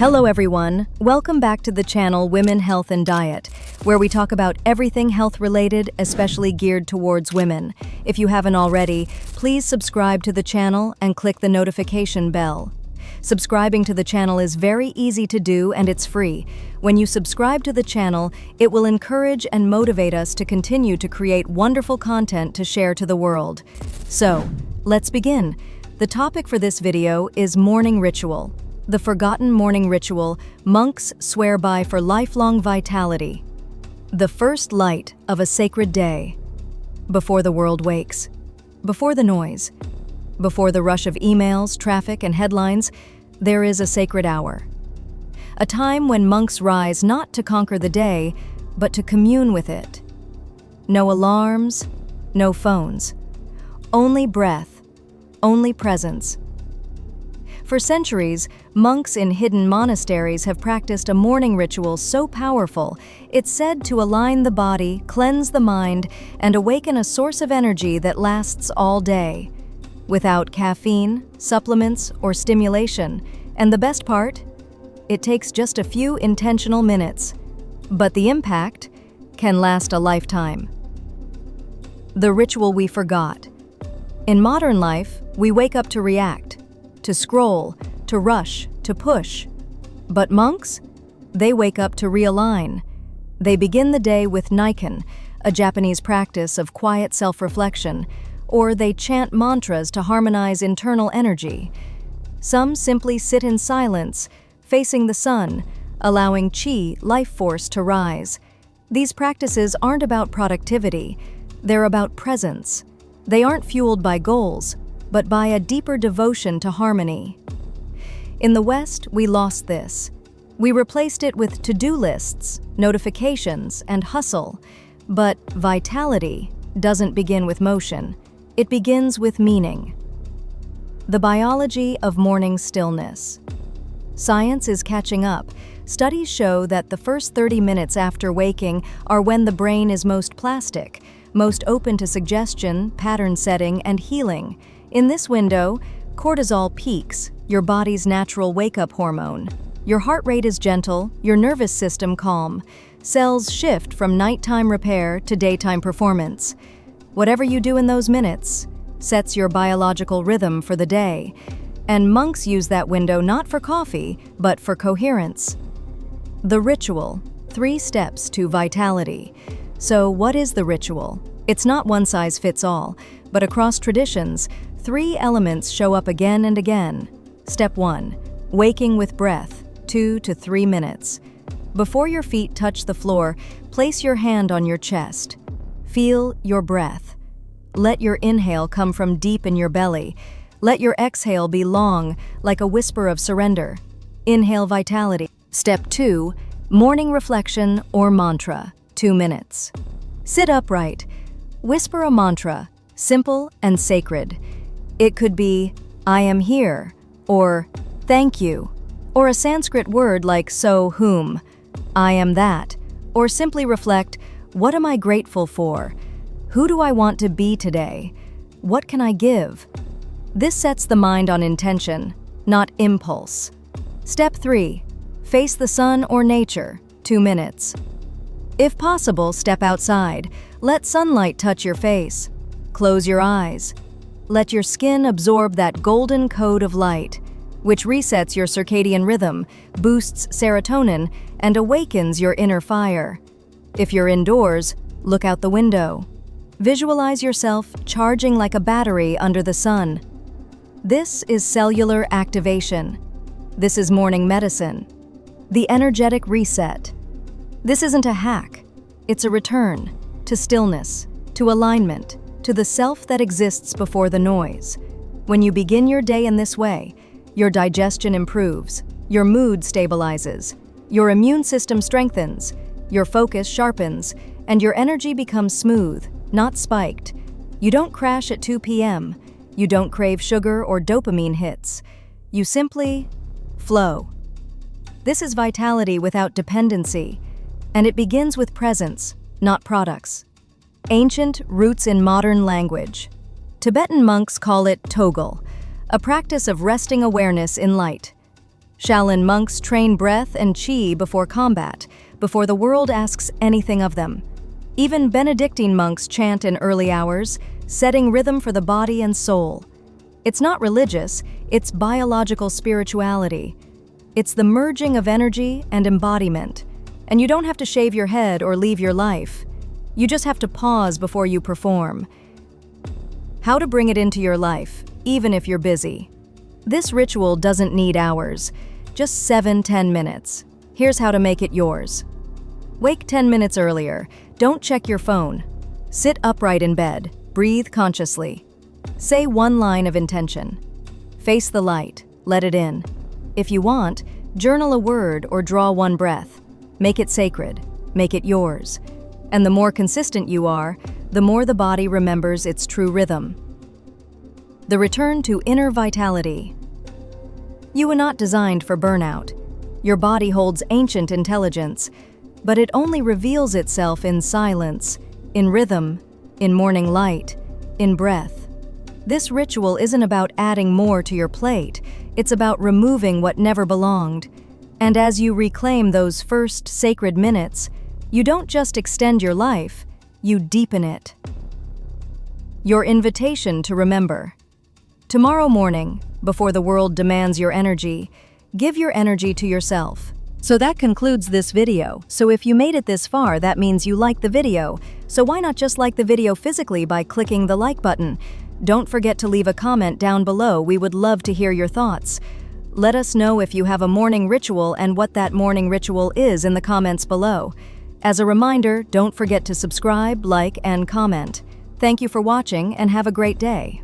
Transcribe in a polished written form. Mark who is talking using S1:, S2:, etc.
S1: Hello everyone, welcome back to the channel Women, Health and Diet, where we talk about everything health-related, especially geared towards women. If you haven't already, please subscribe to the channel and click the notification bell. Subscribing to the channel is very easy to do and it's free. When you subscribe to the channel, it will encourage and motivate us to continue to create wonderful content to share to the world. So, let's begin. The topic for this video is morning ritual. The forgotten morning ritual monks swear by for lifelong vitality. The first light of a sacred day. Before the world wakes. Before the noise. Before the rush of emails, traffic, and headlines, there is a sacred hour. A time when monks rise not to conquer the day, but to commune with it. No alarms, no phones. Only breath, only presence. For centuries, monks in hidden monasteries have practiced a morning ritual so powerful, it's said to align the body, cleanse the mind, and awaken a source of energy that lasts all day. Without caffeine, supplements, or stimulation. And the best part? It takes just a few intentional minutes. But the impact can last a lifetime. The ritual we forgot. In modern life, we wake up to react. To scroll, to rush, to push. But monks? They wake up to realign. They begin the day with Nikken, a Japanese practice of quiet self-reflection, or they chant mantras to harmonize internal energy. Some simply sit in silence, facing the sun, allowing qi, life force, to rise. These practices aren't about productivity, they're about presence. They aren't fueled by goals, but by a deeper devotion to harmony. In the West, we lost this. We replaced it with to-do lists, notifications, and hustle. But vitality doesn't begin with motion. It begins with meaning. The biology of morning stillness. Science is catching up. Studies show that the first 30 minutes after waking are when the brain is most plastic, most open to suggestion, pattern setting, and healing. In this window, cortisol peaks, your body's natural wake-up hormone. Your heart rate is gentle, your nervous system calm. Cells shift from nighttime repair to daytime performance. Whatever you do in those minutes sets your biological rhythm for the day. And monks use that window not for coffee, but for coherence. The ritual, 3 steps to vitality. So what is the ritual? It's not one size fits all, but across traditions, 3 elements show up again and again. Step 1, waking with breath, 2 to 3 minutes. Before your feet touch the floor, place your hand on your chest. Feel your breath. Let your inhale come from deep in your belly. Let your exhale be long, like a whisper of surrender. Inhale vitality. Step 2, morning reflection or mantra, 2 minutes. Sit upright. Whisper a mantra, simple and sacred. It could be, I am here, or thank you, or a Sanskrit word like so whom, I am that, or simply reflect, what am I grateful for? Who do I want to be today? What can I give? This sets the mind on intention, not impulse. Step 3, face the sun or nature, 2 minutes. If possible, step outside. Let sunlight touch your face. Close your eyes. Let your skin absorb that golden code of light, which resets your circadian rhythm, boosts serotonin, and awakens your inner fire. If you're indoors, look out the window. Visualize yourself charging like a battery under the sun. This is cellular activation. This is morning medicine. The energetic reset. This isn't a hack. It's a return to stillness, to alignment, to the self that exists before the noise. When you begin your day in this way, your digestion improves, your mood stabilizes, your immune system strengthens, your focus sharpens, and your energy becomes smooth, not spiked. You don't crash at 2 p.m. You don't crave sugar or dopamine hits. You simply flow. This is vitality without dependency, and it begins with presence, not products. Ancient roots in modern language. Tibetan monks call it togel, a practice of resting awareness in light. Shaolin monks train breath and qi before combat, before the world asks anything of them. Even Benedictine monks chant in early hours, setting rhythm for the body and soul. It's not religious, it's biological spirituality. It's the merging of energy and embodiment. And you don't have to shave your head or leave your life. You just have to pause before you perform. How to bring it into your life, even if you're busy. This ritual doesn't need hours, just 7-10 minutes. Here's how to make it yours. Wake 10 minutes earlier. Don't check your phone. Sit upright in bed. Breathe consciously. Say one line of intention. Face the light. Let it in. If you want, journal a word or draw one breath. Make it sacred. Make it yours. And the more consistent you are, the more the body remembers its true rhythm. The return to inner vitality. You were not designed for burnout. Your body holds ancient intelligence, but it only reveals itself in silence, in rhythm, in morning light, in breath. This ritual isn't about adding more to your plate, it's about removing what never belonged. And as you reclaim those first sacred minutes, you don't just extend your life, you deepen it. Your invitation to remember. Tomorrow morning, before the world demands your energy, give your energy to yourself. So that concludes this video. So if you made it this far, that means you like the video. So why not just like the video physically by clicking the like button? Don't forget to leave a comment down below. We would love to hear your thoughts. Let us know if you have a morning ritual and what that morning ritual is in the comments below. As a reminder, don't forget to subscribe, like, and comment. Thank you for watching and have a great day.